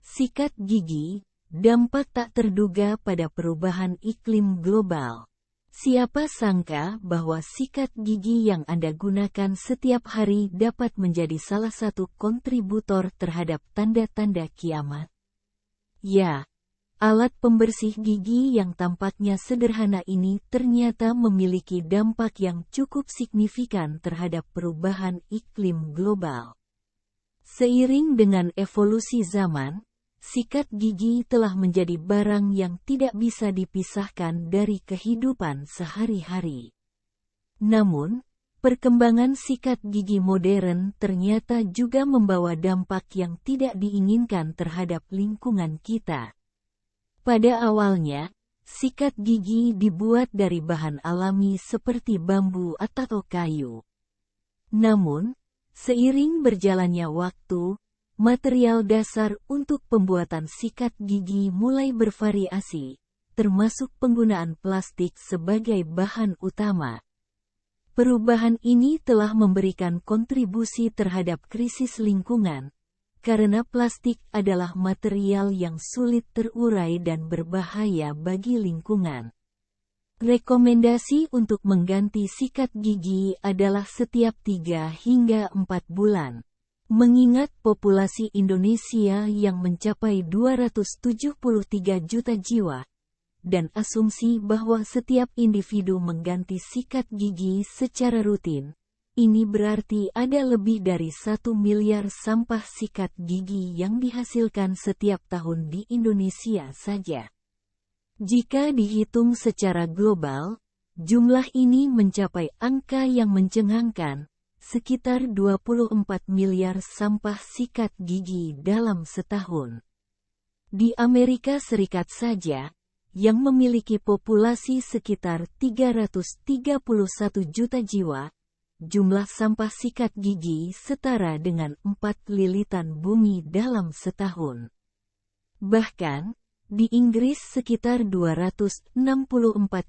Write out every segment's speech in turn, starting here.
Sikat gigi, dampak tak terduga pada perubahan iklim global. Siapa sangka bahwa sikat gigi yang Anda gunakan setiap hari dapat menjadi salah satu kontributor terhadap tanda-tanda kiamat? Ya, alat pembersih gigi yang tampaknya sederhana ini ternyata memiliki dampak yang cukup signifikan terhadap perubahan iklim global. Seiring dengan evolusi zaman, sikat gigi telah menjadi barang yang tidak bisa dipisahkan dari kehidupan sehari-hari. Namun, perkembangan sikat gigi modern ternyata juga membawa dampak yang tidak diinginkan terhadap lingkungan kita. Pada awalnya, sikat gigi dibuat dari bahan alami seperti bambu atau kayu. Namun, seiring berjalannya waktu, material dasar untuk pembuatan sikat gigi mulai bervariasi, termasuk penggunaan plastik sebagai bahan utama. Perubahan ini telah memberikan kontribusi terhadap krisis lingkungan, karena plastik adalah material yang sulit terurai dan berbahaya bagi lingkungan. Rekomendasi untuk mengganti sikat gigi adalah setiap 3 hingga 4 bulan. Mengingat populasi Indonesia yang mencapai 273 juta jiwa, dan asumsi bahwa setiap individu mengganti sikat gigi secara rutin, ini berarti ada lebih dari 1 miliar sampah sikat gigi yang dihasilkan setiap tahun di Indonesia saja. Jika dihitung secara global, jumlah ini mencapai angka yang mencengangkan, sekitar 24 miliar sampah sikat gigi dalam setahun. Di Amerika Serikat saja, yang memiliki populasi sekitar 331 juta jiwa, jumlah sampah sikat gigi setara dengan 4 lilitan bumi dalam setahun. Bahkan, di Inggris sekitar 264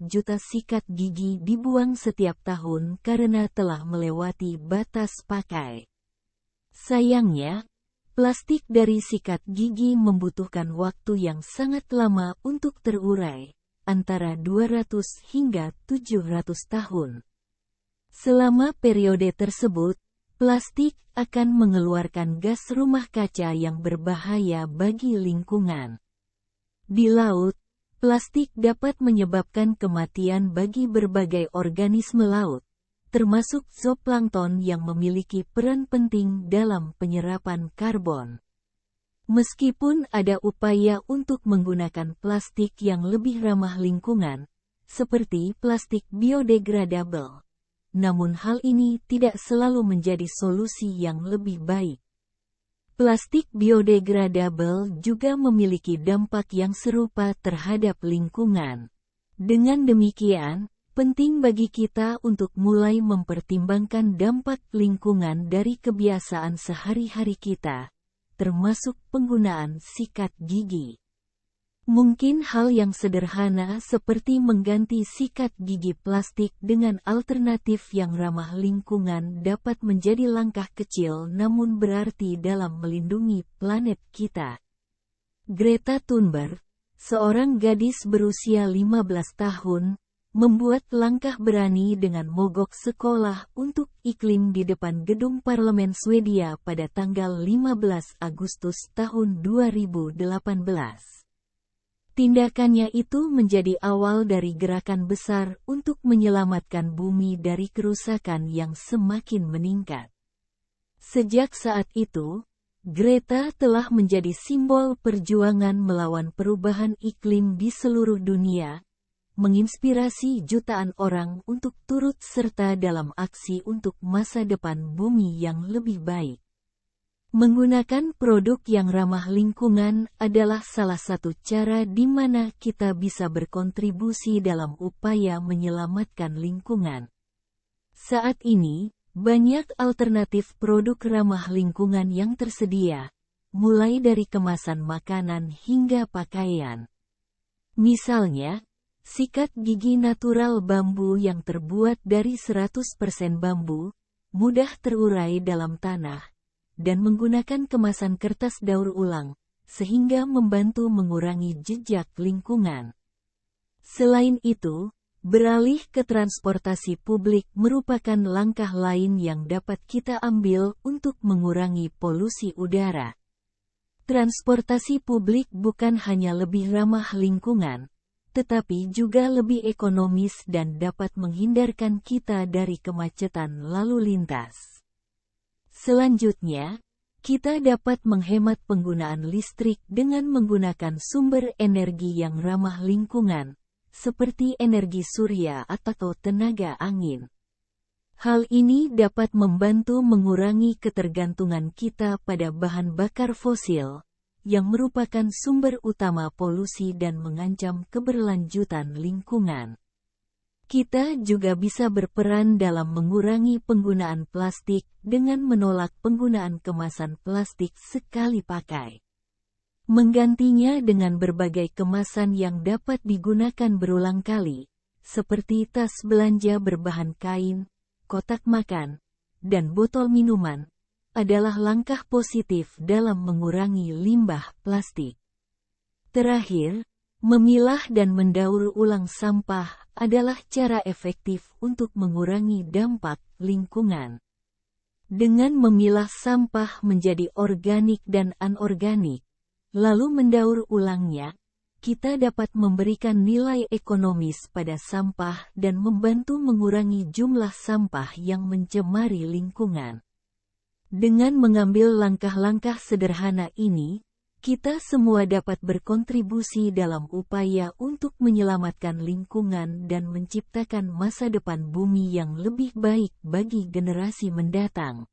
juta sikat gigi dibuang setiap tahun karena telah melewati batas pakai. Sayangnya, plastik dari sikat gigi membutuhkan waktu yang sangat lama untuk terurai, antara 200 hingga 700 tahun. Selama periode tersebut, plastik akan mengeluarkan gas rumah kaca yang berbahaya bagi lingkungan. Di laut, plastik dapat menyebabkan kematian bagi berbagai organisme laut, termasuk zooplankton yang memiliki peran penting dalam penyerapan karbon. Meskipun ada upaya untuk menggunakan plastik yang lebih ramah lingkungan, seperti plastik biodegradable, namun hal ini tidak selalu menjadi solusi yang lebih baik. Plastik biodegradable juga memiliki dampak yang serupa terhadap lingkungan. Dengan demikian, penting bagi kita untuk mulai mempertimbangkan dampak lingkungan dari kebiasaan sehari-hari kita, termasuk penggunaan sikat gigi. Mungkin hal yang sederhana seperti mengganti sikat gigi plastik dengan alternatif yang ramah lingkungan dapat menjadi langkah kecil namun berarti dalam melindungi planet kita. Greta Thunberg, seorang gadis berusia 15 tahun, membuat langkah berani dengan mogok sekolah untuk iklim di depan gedung parlemen Swedia pada tanggal 15 Agustus tahun 2018. Tindakannya itu menjadi awal dari gerakan besar untuk menyelamatkan bumi dari kerusakan yang semakin meningkat. Sejak saat itu, Greta telah menjadi simbol perjuangan melawan perubahan iklim di seluruh dunia, menginspirasi jutaan orang untuk turut serta dalam aksi untuk masa depan bumi yang lebih baik. Menggunakan produk yang ramah lingkungan adalah salah satu cara di mana kita bisa berkontribusi dalam upaya menyelamatkan lingkungan. Saat ini, banyak alternatif produk ramah lingkungan yang tersedia, mulai dari kemasan makanan hingga pakaian. Misalnya, sikat gigi natural bambu yang terbuat dari 100% bambu, mudah terurai dalam tanah, dan menggunakan kemasan kertas daur ulang, sehingga membantu mengurangi jejak lingkungan. Selain itu, beralih ke transportasi publik merupakan langkah lain yang dapat kita ambil untuk mengurangi polusi udara. Transportasi publik bukan hanya lebih ramah lingkungan, tetapi juga lebih ekonomis dan dapat menghindarkan kita dari kemacetan lalu lintas. Selanjutnya, kita dapat menghemat penggunaan listrik dengan menggunakan sumber energi yang ramah lingkungan, seperti energi surya atau tenaga angin. Hal ini dapat membantu mengurangi ketergantungan kita pada bahan bakar fosil, yang merupakan sumber utama polusi dan mengancam keberlanjutan lingkungan. Kita juga bisa berperan dalam mengurangi penggunaan plastik dengan menolak penggunaan kemasan plastik sekali pakai. Menggantinya dengan berbagai kemasan yang dapat digunakan berulang kali, seperti tas belanja berbahan kain, kotak makan, dan botol minuman, adalah langkah positif dalam mengurangi limbah plastik. Terakhir, memilah dan mendaur ulang sampah adalah cara efektif untuk mengurangi dampak lingkungan. Dengan memilah sampah menjadi organik dan anorganik, lalu mendaur ulangnya, kita dapat memberikan nilai ekonomis pada sampah dan membantu mengurangi jumlah sampah yang mencemari lingkungan. Dengan mengambil langkah-langkah sederhana ini, kita semua dapat berkontribusi dalam upaya untuk menyelamatkan lingkungan dan menciptakan masa depan bumi yang lebih baik bagi generasi mendatang.